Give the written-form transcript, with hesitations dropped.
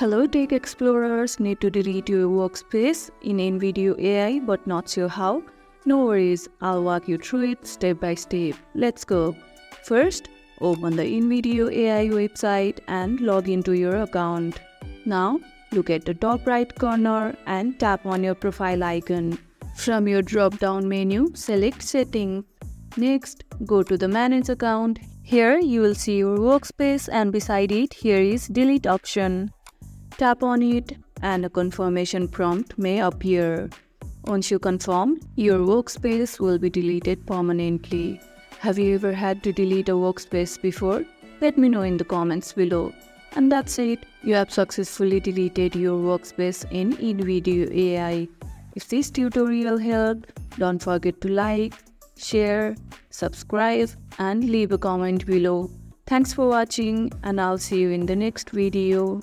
Hello Tech Explorers, need to delete your workspace in InVideo AI but not sure how? No worries, I'll walk you through it step by step. Let's go. First, open the InVideo AI website and log into your account. Now, look at the top right corner and tap on your profile icon. From your drop-down menu, select Settings. Next, go to the Manage account. Here you will see your workspace and beside it here is Delete option. Tap on it and a confirmation prompt may appear. Once you confirm, your workspace will be deleted permanently. Have you ever had to delete a workspace before? Let me know in the comments below. And that's it. You have successfully deleted your workspace in InVideo AI. If this tutorial helped, don't forget to like, share, subscribe and leave a comment below. Thanks for watching and I'll see you in the next video.